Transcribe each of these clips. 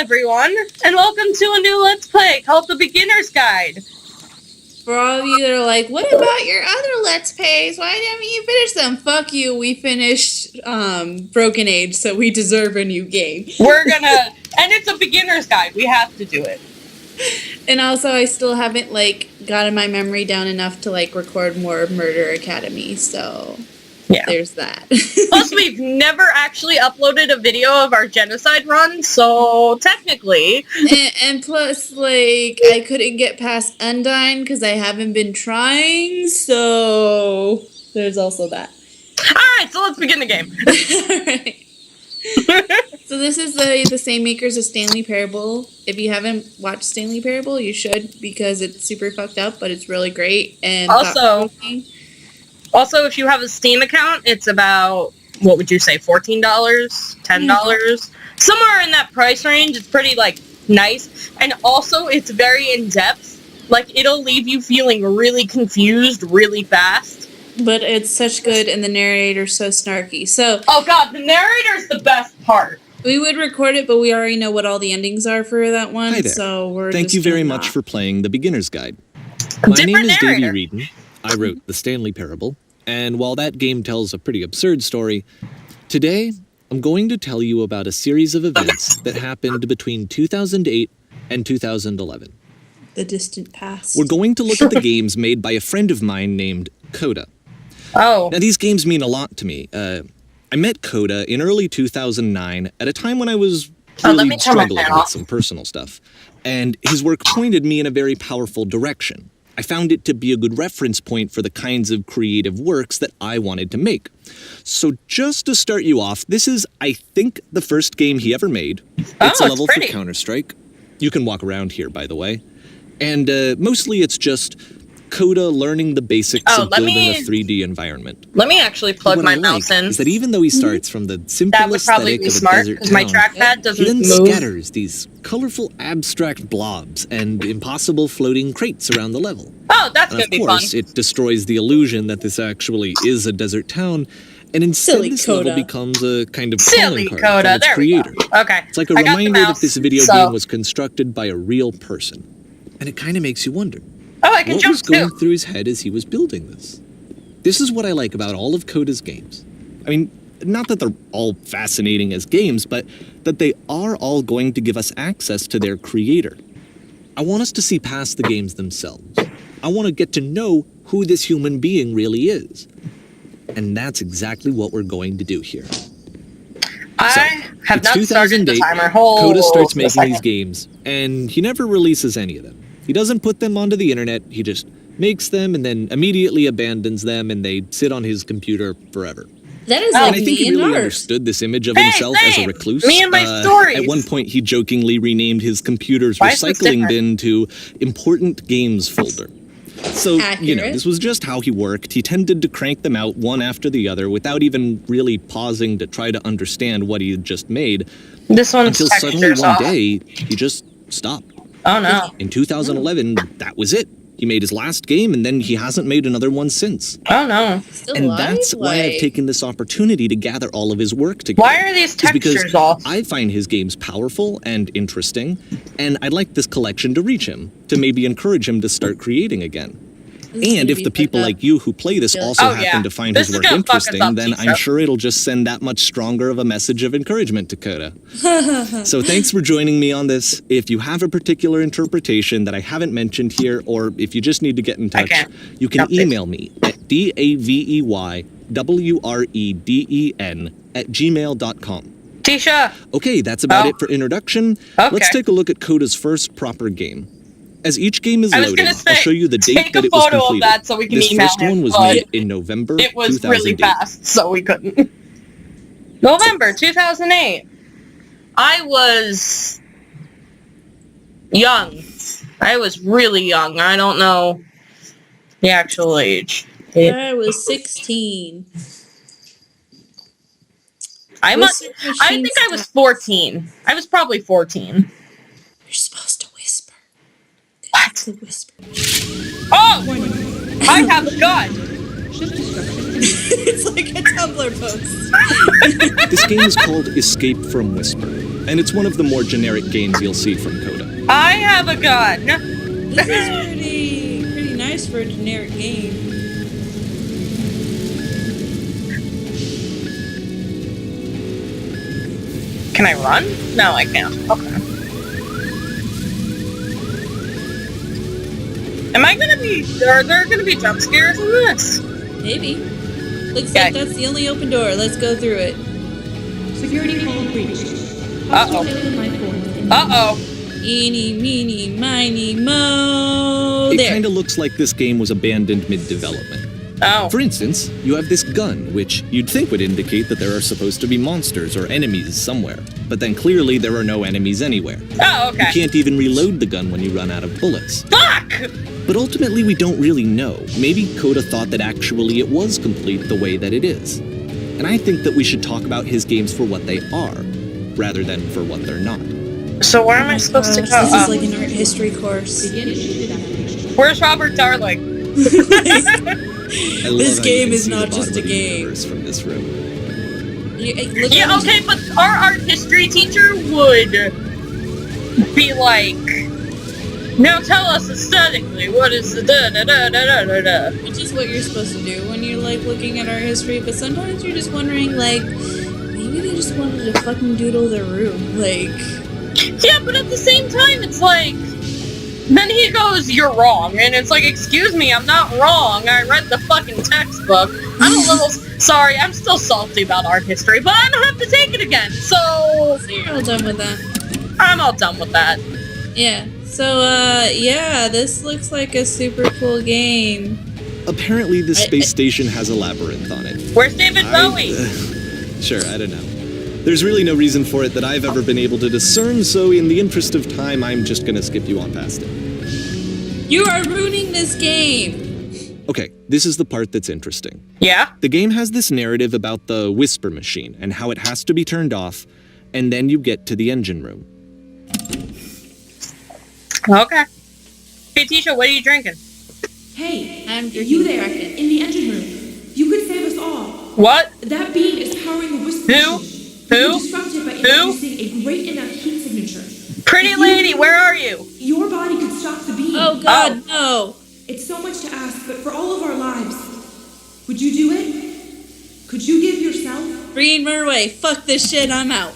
everyone, and welcome to a new Let's Play called The Beginner's Guide. For all of you that are like, what about your other Let's Plays? Why didn't you finish them? Fuck you, we finished Broken Age, so we deserve a new game. And it's a beginner's guide, we have to do it. And also, I still haven't, gotten my memory down enough to, record more Murder Academy, so... Yeah. There's that. Plus, we've never actually uploaded a video of our genocide run, so technically... And plus, I couldn't get past Undyne because I haven't been trying, so... There's also that. Alright, so let's begin the game. Alright. So this is the same makers of Stanley Parable. If you haven't watched Stanley Parable, you should, because it's super fucked up, but it's really great. And Also, if you have a Steam account, it's about, what would you say, $14? $10? Mm-hmm. Somewhere in that price range. It's pretty, nice. And also, it's very in-depth. It'll leave you feeling really confused really fast. But it's such good, and the narrator's so snarky. So, oh god, the narrator's the best part. We would record it, but we already know what all the endings are for that one. Hi there. So Thank you very much for playing The Beginner's Guide. My name is Davey Reedon. I wrote The Stanley Parable, and while that game tells a pretty absurd story, today I'm going to tell you about a series of events that happened between 2008 and 2011. The distant past. We're going to look at the games made by a friend of mine named Coda. Oh. Now, these games mean a lot to me. I met Coda in early 2009 at a time when I was really struggling with some personal stuff, and his work pointed me in a very powerful direction. I found it to be a good reference point for the kinds of creative works that I wanted to make. So just to start you off, this is, I think, the first game he ever made. It's a level for Counter-Strike. You can walk around here, by the way. And mostly it's just Coda learning the basics of building a 3D environment. Let me actually plug my mouse in. Is that even though he starts from the simple aesthetic of a desert town, my trackpad doesn't he then move. scatters these colorful abstract blobs and impossible floating crates around the level. Oh, that's gonna be fun. Of course, it destroys the illusion that this actually is a desert town, and instead this level becomes a kind of calling card from its creator. Okay. It's like a reminder that this video game was constructed by a real person. And it kind of makes you wonder. Oh, I can jump what was going through his head as he was building this? This is what I like about all of Coda's games. I mean, not that they're all fascinating as games, but that they are all going to give us access to their creator. I want us to see past the games themselves. I want to get to know who this human being really is. And that's exactly what we're going to do here. I have not started the timer. Coda starts making these games, and he never releases any of them. He doesn't put them onto the internet, he just makes them and then immediately abandons them, and they sit on his computer forever. That is and I think he really understood this image of himself as a recluse. Me and my stories. At one point, he jokingly renamed his computer's recycling bin to Important Games Folder. So, this was just how he worked. He tended to crank them out one after the other without even really pausing to try to understand what he had just made. This one's until suddenly one day, he just stopped. Oh no. In 2011, that was it. He made his last game, and then he hasn't made another one since. Oh no. And that's why I've taken this opportunity to gather all of his work together. Why are these textures off? I find his games powerful and interesting, and I'd like this collection to reach him, to maybe encourage him to start creating again. And if the people like you who play this also happen to find his work interesting, then I'm sure it'll just send that much stronger of a message of encouragement to Coda. So thanks for joining me on this. If you have a particular interpretation that I haven't mentioned here, or if you just need to get in touch, you can email me at daveyWreden@gmail.com. Tisha! Okay, that's about it for introduction. Let's take a look at Coda's first proper game. As each game is loaded, I'll show you the date that it was completed. Of that so we can this first one was made in November 2008. It was really fast, so we couldn't. November 2008. I was young. I was really young. I don't know the actual age. I was 16. I think I was 14. I was probably 14. You're supposed to whisper. What? Whisper. Oh! I have a gun! It's like a Tumblr post. This game is called Escape from Whisper, and it's one of the more generic games you'll see from Coda. I have a gun. This is pretty nice for a generic game. Can I run? No, I can't. Okay. Are there gonna be jump scares in this? Maybe. Looks like that's the only open door. Let's go through it. Security call breached. Uh-oh. Uh-oh. Eeny, meeny, miny, mo. It There. kind of looks like this game was abandoned mid-development. Oh. For instance, you have this gun, which you'd think would indicate that there are supposed to be monsters or enemies somewhere. But then clearly there are no enemies anywhere. Oh, okay. You can't even reload the gun when you run out of bullets. Fuck! But ultimately we don't really know. Maybe Coda thought that actually it was complete the way that it is. And I think that we should talk about his games for what they are, rather than for what they're not. So where am I supposed to go? This is like an art history course. Where's Robert Darling? I love This how game you can is see not the just bottom a of the game. universe from this room. Yeah, okay, but our art history teacher would be like, now tell us aesthetically, what is the da-da-da-da-da-da-da? Which is what you're supposed to do when you're like looking at art history, but sometimes you're just wondering like, maybe they just wanted to fucking doodle their room, like. Yeah, but at the same time, it's like, then he goes, you're wrong, and it's like, excuse me, I'm not wrong, I read the fucking textbook. I'm a little, sorry, I'm still salty about art history, but I don't have to take it again, so You're all done with that. I'm all done with that. Yeah. So, yeah, this looks like a super cool game. Apparently the space station has a labyrinth on it. Where's David Bowie? Sure, I don't know. There's really no reason for it that I've ever been able to discern, so in the interest of time, I'm just gonna skip you on past it. You are ruining this game! Okay, this is the part that's interesting. Yeah? The game has this narrative about the whisper machine and how it has to be turned off, and then you get to the engine room. Okay. Hey, Tisha, what are you drinking? Hey, I'm drinking you there, Kraken. in the engine room. You could save us all. What? That beam is powering the whisper Who? machine. Who? You can disrupt it by Who? introducing a great enough heat signature. Pretty lady, where are you? Your body could stop the beam. Oh god, no! It's so much to ask, but for all of our lives, would you do it? Could you give yourself? Green Merway, fuck this shit, I'm out.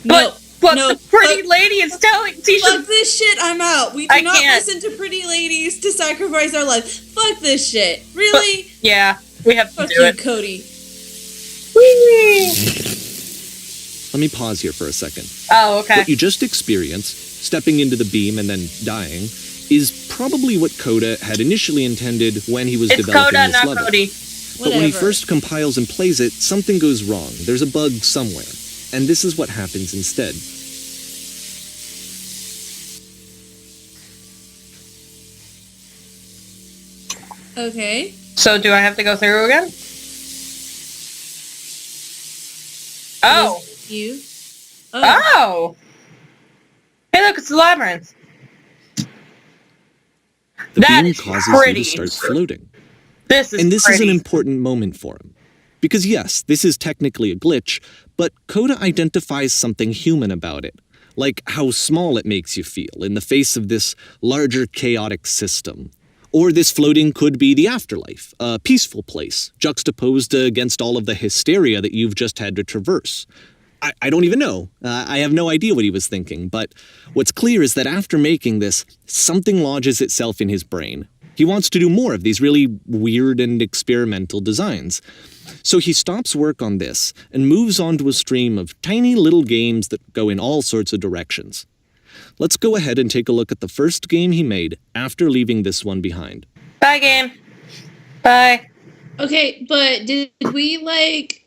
No, But no, the pretty fuck- lady is telling Fuck Tisha. this shit, I'm out. We do I not can't. listen to pretty ladies to sacrifice our lives. Fuck this shit. Really? Yeah, we have to Fuck do you, it. Cody. Whee! Let me pause here for a second. Oh, okay. What you just experienced, stepping into the beam and then dying, is probably what Coda had initially intended when he was It's developing Coda, this not level. Cody. But when he Whatever. first compiles and plays it, something goes wrong. There's a bug somewhere. And this is what happens instead. Okay. So do I have to go through again? Oh. You. Oh. Hey, look, it's the labyrinth. The That beam is causes you pretty. to start floating. This is And this pretty. is an important moment for him. Because yes, this is technically a glitch, but Coda identifies something human about it. Like how small it makes you feel in the face of this larger chaotic system. Or this floating could be the afterlife, a peaceful place, juxtaposed against all of the hysteria that you've just had to traverse. I don't even know. I have no idea what he was thinking, but what's clear is that after making this, something lodges itself in his brain. He wants to do more of these really weird and experimental designs. So he stops work on this and moves on to a stream of tiny little games that go in all sorts of directions. Let's go ahead and take a look at the first game he made after leaving this one behind. Bye, game. Bye. Okay, but did we like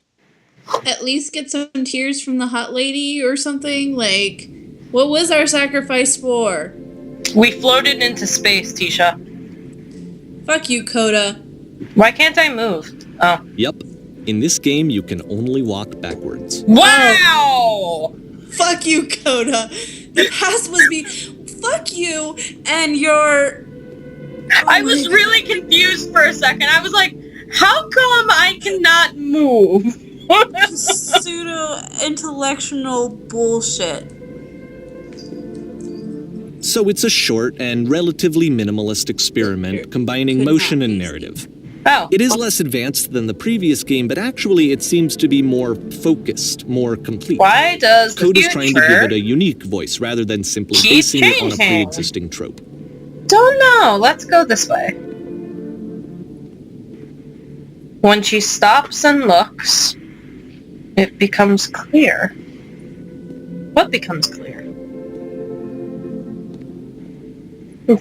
at least get some tears from the hot lady or something? Like, what was our sacrifice for? We floated into space, Tisha. Fuck you, Coda. Why can't I move? Oh. Yep, in this game you can only walk backwards. Wow! Fuck you, Coda. The past must be fuck you and your. I was really confused for a second. I was like, How come I cannot move? Pseudo-intellectual bullshit. So it's a short and relatively minimalist experiment combining motion and narrative. Oh. It is less advanced than the previous game, but actually it seems to be more focused, more complete. Why does the Code is future trying to give it a unique voice rather than simply keep basing it on a changing? pre-existing trope. Don't know. Let's go this way. When she stops and looks, it becomes clear. What becomes clear?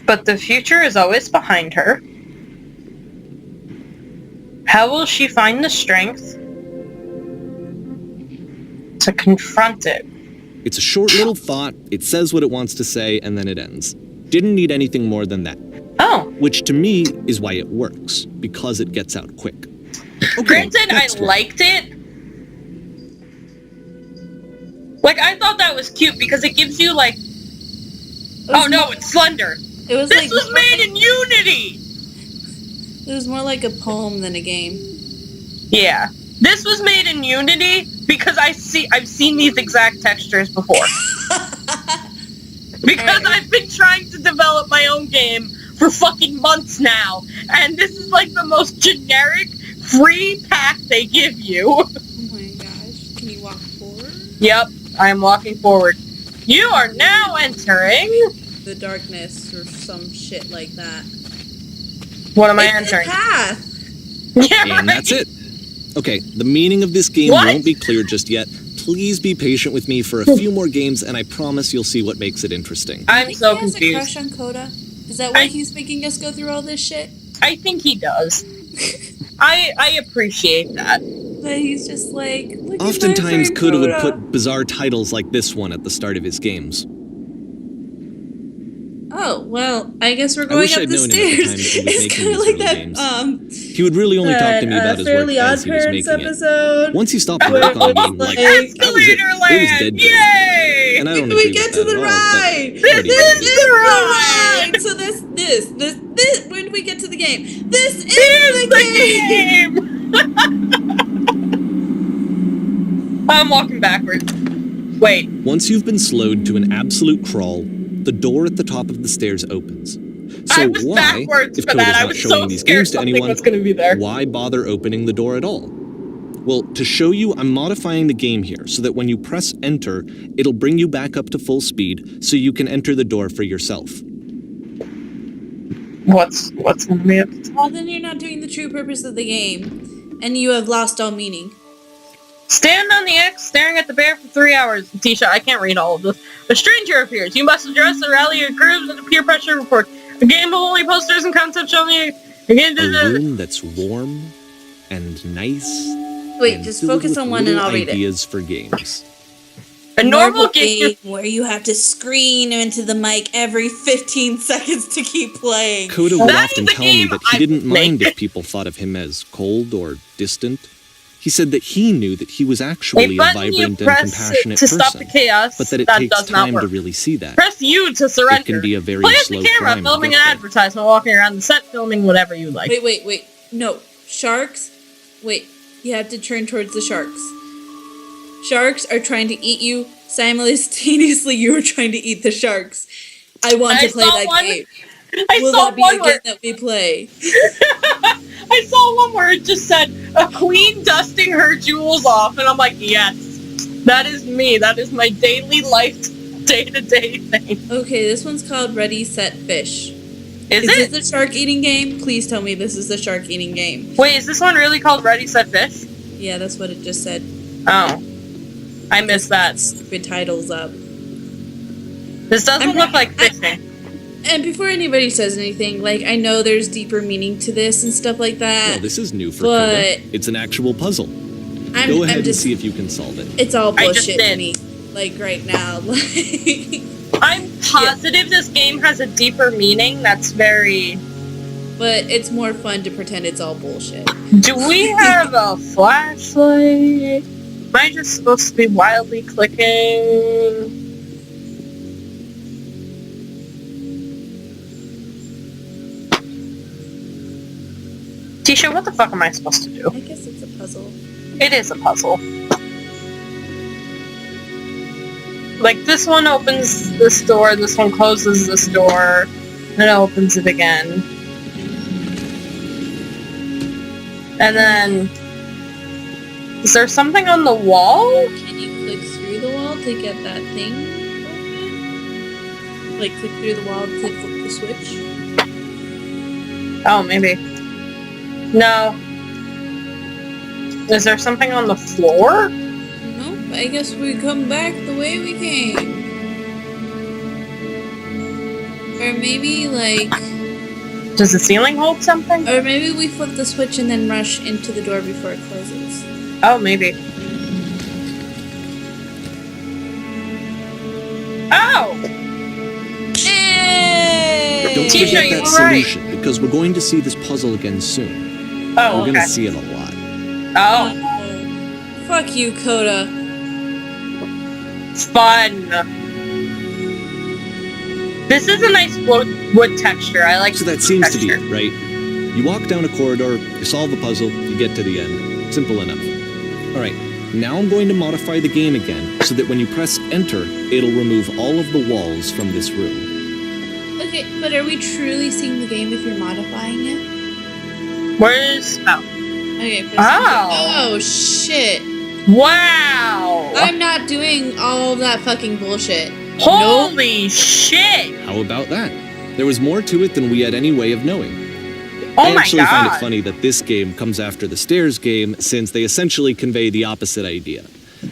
But the future is always behind her. How will she find the strength to confront it? It's a short little thought, it says what it wants to say, and then it ends. Didn't need anything more than that. Oh. Which to me is why it works, because it gets out quick. Okay, Granted, I next one. liked it. Like, I thought that was cute because it gives you, like... Oh no, it's Slender. It was This like was made in Unity! It was more like a poem than a game. Yeah. This was made in Unity because I've seen these exact textures before. Because I've been trying to develop my own game for fucking months now. And this is like the most generic free pack they give you. Oh my gosh. Can you walk forward? Yep, I am walking forward. You are now entering... The darkness or some shit like that. What am I It's entering? the path. Yeah, And right. that's it. Okay, the meaning of this game What? won't be clear just yet. Please be patient with me for a few more games, and I promise you'll see what makes it interesting. I'm Think so he has confused. a crush on Coda? Is that why I- he's making us go through all this shit? I think he does. I appreciate that. That he's just like, look at my Oftentimes, friend Coda would Coda. put bizarre titles like this one at the start of his games. Oh, well, I guess we're I going wish up I'd the known him at the stairs. time that he was It's making kind of these like early that, games. He would really only talk to me about his work Fairly as Odd he was Parents making it. episode. Once he stopped to Where work on it me, was like, like, that was it. Escalator It was land! dead. Yay! And I don't Can agree we get with to that the at all, ride? but This what do you is do? the ride! So this, when we get to the game, this is Here's the the game! game! I'm walking backwards. Wait. Once you've been slowed to an absolute crawl, the door at the top of the stairs opens. So I was why, backwards if for Coda's that. I not was showing so these scared games to something anyone, was going to be there. why bother opening the door at all? Well, to show you, I'm modifying the game here so that when you press enter, it'll bring you back up to full speed so you can enter the door for yourself. What's going to be up? Well, then you're not doing the true purpose of the game, and you have lost all meaning. Stand on the X, staring at the bear for 3 hours. Tisha, I can't read all of this. A stranger appears. You must address and rally your groups with a peer pressure report. A game of only posters and concepts showing you. A room that's warm and nice. Wait, and just filled focus with on one and little I'll read it. ideas for games. A normal game. where you have to scream into the mic every 15 seconds to keep playing. Coda would That often is a tell me game that he I didn't mind played. if people thought of him as cold or distant. He said that he knew that he was actually A a button you vibrant and press compassionate to stop the person, chaos. but that it that takes does not time work. to really see that. Press U to surrender. It can be a very Play as slow the camera, climb to filming get an there. advertisement, walking around the set, filming whatever you like. Wait. No. Sharks? Wait. You have to turn towards the sharks. Sharks are trying to eat you. Simultaneously, you are trying to eat the sharks. I want to play that game. Will saw that be one a where game that we play? I saw one where it just said a queen dusting her jewels off, and I'm like, yes, that is me. That is my daily life, day-to-day thing. Okay, this one's called Ready, Set, Fish. Is this it? the shark eating game? Please tell me this is the shark eating game. Wait, is this one really called Ready, Set, Fish? Yeah, that's what it just said. Oh, I missed that. Stupid titles up. This doesn't I'm- look like fishing. And before anybody says anything, like, I know there's deeper meaning to this and stuff like that. Well, this is new for but Coda. It's an actual puzzle. I'm, Go ahead I'm just, and see if you can solve it. it's all I just bullshit to did. me. Like, right now. Like, I'm positive this game has a deeper meaning that's very... but it's more fun to pretend it's all bullshit. Do we have a flashlight? Am I just supposed to be wildly clicking? Tisha, what the fuck am I supposed to do? I guess it's a puzzle. It is a puzzle. Like, this one opens this door, this one closes this door, and opens it again. And then... Is there something on the wall? Can you click through the wall to get that thing open? Like, click through the wall to flip the switch? Oh, maybe. No. Is there something on the floor? Nope, I guess we come back the way we came. Or maybe, like... Does the ceiling hold something? Or maybe we flip the switch and then rush into the door before it closes. Oh, maybe. Oh! Hey! Don't Tisha, forget you that were right. solution, because we're going to see this puzzle again soon. Oh, We're okay. gonna see it a lot. Oh, Fuck you, Coda. fun. This is a nice wood texture. I like So that the seems to be texture. it, right? You walk down a corridor, you solve the puzzle, you get to the end. Simple enough. Alright, now I'm going to modify the game again, so that when you press enter, it'll remove all of the walls from this room. Okay, but are we truly seeing the game if you're modifying it? Where's... Oh. Okay, press Oh. enter. Oh, shit. Wow! I'm not doing all of that fucking bullshit. Holy shit! How about that? There was more to it than we had any way of knowing. Oh I my actually find it god. funny that this game comes after the Stairs game, since they essentially convey the opposite idea.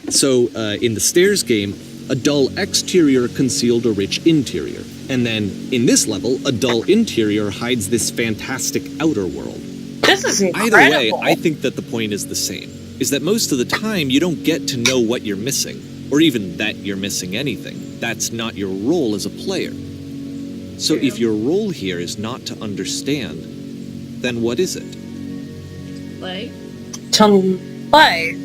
So, in the Stairs game, a dull exterior concealed a rich interior. And then, in this level, a dull interior hides this fantastic outer world. This is incredible. Either way, I think that the point is the same, is that most of the time you don't get to know what you're missing, or even that you're missing anything. That's not your role as a player. So if your role here is not to understand, then what is it? Play. To play.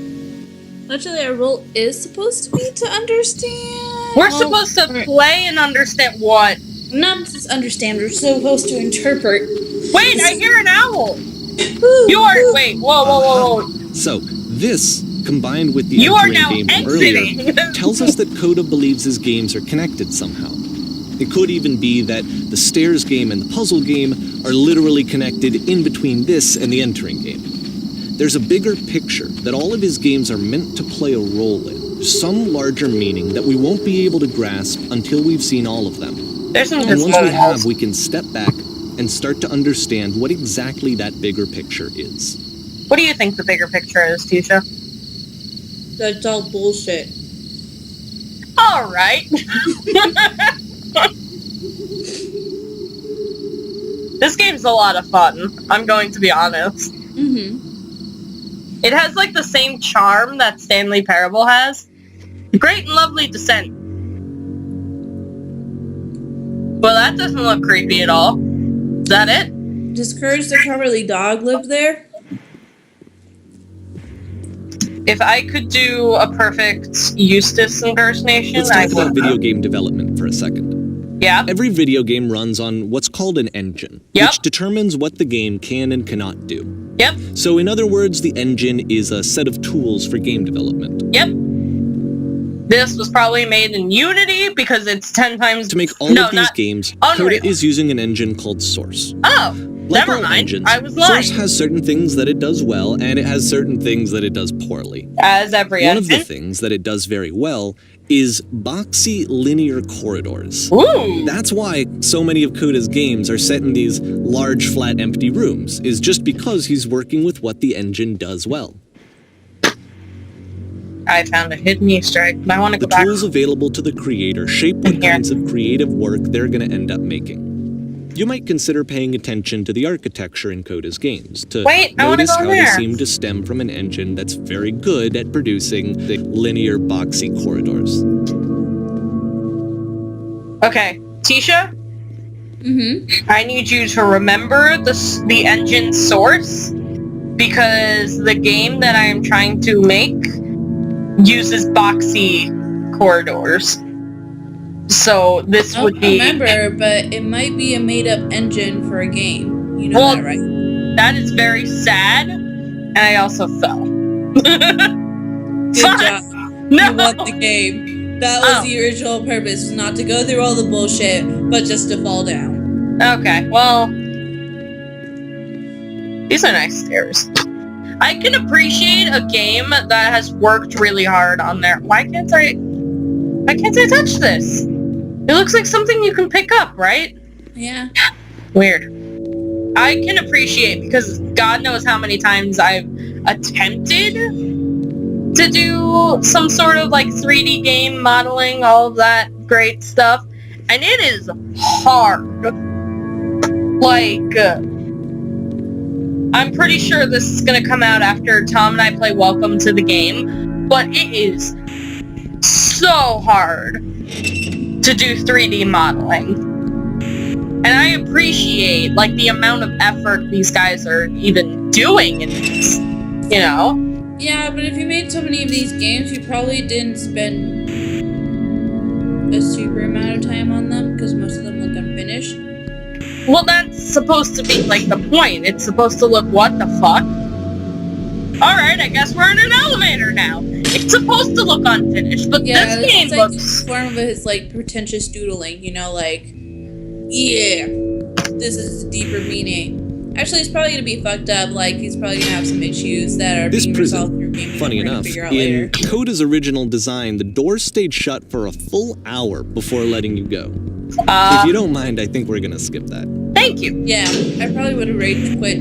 Actually, our role is supposed to be to understand. We're supposed to play and understand what? Not just understand, we're supposed to interpret. Wait, I hear an owl! You are... Wait, whoa. So, this, combined with the You are entering now game from exiting. earlier, tells us that Coda believes his games are connected somehow. It could even be that the Stairs game and the puzzle game are literally connected in between this and the entering game. There's a bigger picture that all of his games are meant to play a role in, some larger meaning that we won't be able to grasp until we've seen all of them. There's some And once we disposals. have, we can step back and start to understand what exactly that bigger picture is. What do you think the bigger picture is, Tisha? That's all bullshit. Alright. This game's a lot of fun, I'm going to be honest. Mm-hmm. It has like the same charm that Stanley Parable has. Great and lovely descent. Well, that doesn't look creepy at all. Is that it? Does Courage the Cowardly Dog live there? If I could do a perfect Eustace impersonation, Let's I talk about would. video game development for a second. Yeah? Every video game runs on what's called an engine, Yep. which determines what the game can and cannot do. Yep. So in other words, the engine is a set of tools for game development. Yep. This was probably made in Unity because it's 10 times... To make all No, of these not games, Unreal. Coda is using an engine called Source. Oh, Like never all mind. engines, I was lying. Source has certain things that it does well, and it has certain things that it does poorly. As every One of the engine. things that it does very well is boxy linear corridors. Ooh. That's why so many of Coda's games are set in these large, flat, empty rooms, is just because he's working with what the engine does well. I found a hidden Easter egg, but I want to The go back. tools available to the creator shape what Here. kinds of creative work they're going to end up making. You might consider paying attention to the architecture in Coda's games to Wait, I wanna notice go how there. they seem to stem from an engine that's very good at producing the linear, boxy corridors. Okay, Tisha, Mm-hmm. I need you to remember the engine source because the game that I am trying to make uses boxy corridors. So this I would don't be... remember, but it might be a made-up engine for a game. You know Well, that, right? That is very sad. And I also fell. Good job. No. You won the game. That was the original purpose, was not to go through all the bullshit, but just to fall down. Okay, well, these are nice stairs. I can appreciate a game that has worked really hard on there. Why can't I touch this? It looks like something you can pick up, right? Yeah. Weird. I can appreciate, because God knows how many times I've attempted to do some sort of like 3D game modeling, all of that great stuff, and it is hard. Like, I'm pretty sure this is gonna come out after Tom and I play Welcome to the Game, but it is so hard to do 3D modeling. And I appreciate, like, the amount of effort these guys are even doing in this, you know? Yeah, but if you made so many of these games, you probably didn't spend a super amount of time on them, because most of them look unfinished. Well, that's supposed to be, like, the point. It's supposed to look, what the fuck? Alright, I guess we're in an elevator now. It's supposed to look unfinished, but yeah, this game like, looks... form of it is, like, pretentious doodling, you know, like, yeah, this is deeper meaning. Actually, it's probably gonna be fucked up, like, he's probably gonna have some issues that are being resolved through game. Funny enough, in Coda's original design, the doors stayed shut for a full hour before letting you go. If you don't mind, I think we're gonna skip that. Thank you. Yeah, I probably would have rage quit.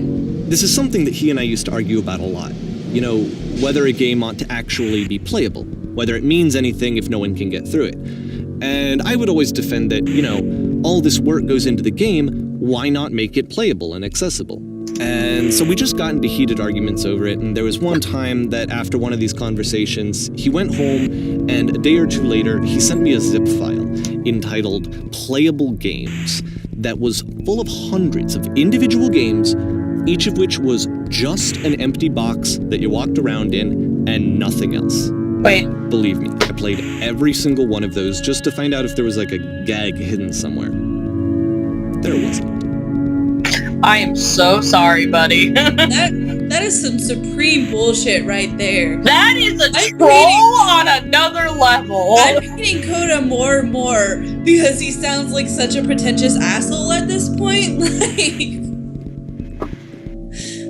This is something that he and I used to argue about a lot. You know, whether a game ought to actually be playable, whether it means anything if no one can get through it. And I would always defend that, you know, all this work goes into the game, why not make it playable and accessible? And so we just got into heated arguments over it, and there was one time that after one of these conversations, he went home, and a day or two later, he sent me a zip file entitled Playable Games that was full of hundreds of individual games, each of which was just an empty box that you walked around in and nothing else. Wait. Believe me, I played every single one of those just to find out if there was like a gag hidden somewhere. There wasn't. I am so sorry, buddy. That is some supreme bullshit right there. That is a troll on another level. I'm hating Coda more and more because he sounds like such a pretentious asshole at this point.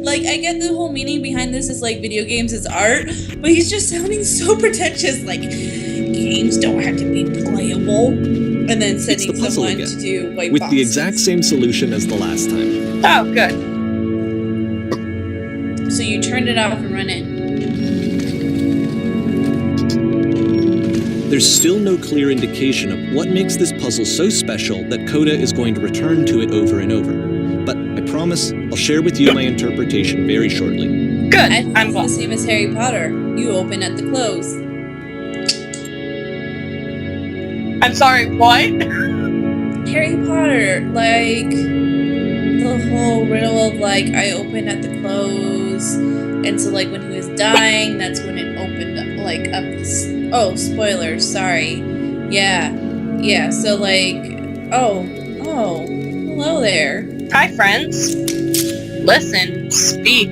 Like, I get the whole meaning behind this is like video games is art, but he's just sounding so pretentious. Like, games don't have to be playable. And then sending someone again, to do white with boxes. the exact same solution as the last time. Oh, good. So you turned it off and run in. There's still no clear indication of what makes this puzzle so special that Coda is going to return to it over and over. But I promise I'll share with you my interpretation very shortly. Good. I think it's the same as Harry Potter. You open at the close. I'm sorry, what? Harry Potter, like, the whole riddle of, like, I opened at the close, and so, like, when he was dying, that's when it opened up, like, up this, oh, spoilers, sorry. Yeah, so, like, oh, hello there. Hi, friends. Listen, speak.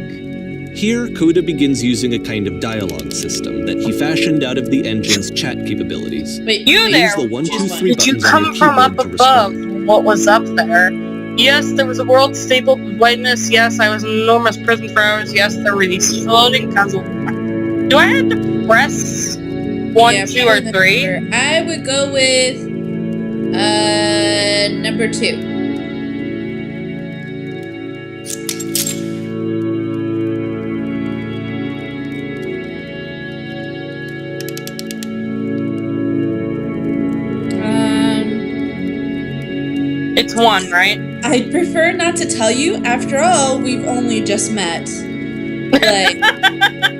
Here, Coda begins using a kind of dialogue system that he fashioned out of the engine's chat capabilities. Wait, You there? Use the 1, 2, 3 Did you buttons on come your from up keyboard to above? respond. What was up there? Yes, there was a world stapled with whiteness. Yes, I was in an enormous prison for hours. Yes, there were these floating puzzles. Do I have to press 1, 2, or 3? I would go with, number 2. It's 1, right? I'd prefer not to tell you. After all, we've only just met. Like,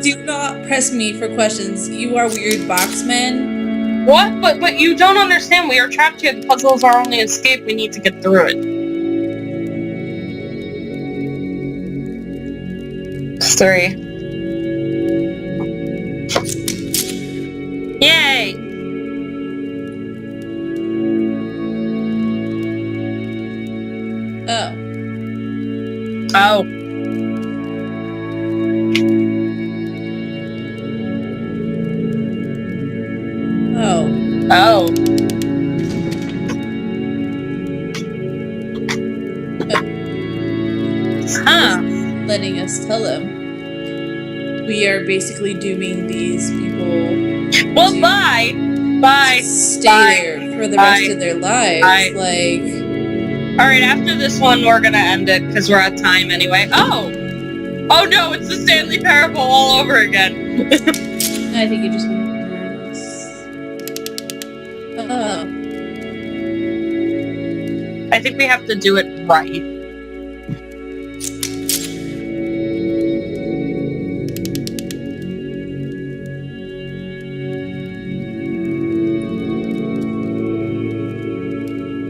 do not press me for questions. You are weird boxmen. What? But you don't understand. We are trapped here. The puzzle is our only escape. We need to get through it. 3. Yay! Oh. Oh. Oh. Huh. Letting us tell them we are basically dooming these people. Well, to bye. Stay there for the rest of their lives. Like. All right, after this one, we're gonna end it because we're out of time anyway. Oh no, it's the Stanley Parable all over again. I think you just. I think we have to do it right.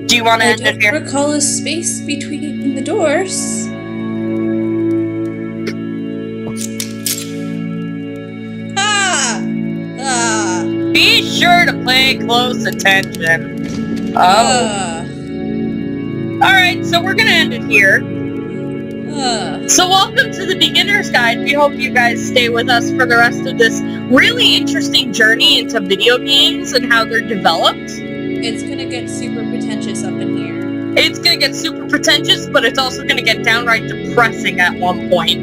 Do you want to end it here? I don't recall a space between the doors. Be sure to pay close attention. Alright, so we're gonna end it here. So welcome to the Beginner's Guide. We hope you guys stay with us for the rest of this really interesting journey into video games and how they're developed. It's gonna get super pretentious up in here. It's gonna get super pretentious, but it's also gonna get downright depressing at one point.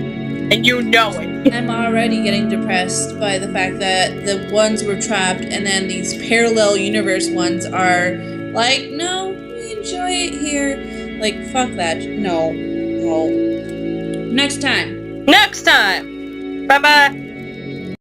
And you know it. I'm already getting depressed by the fact that the ones were trapped and then these parallel universe ones are like, no, we enjoy it here. Like, fuck that. No. Next time. Bye-bye.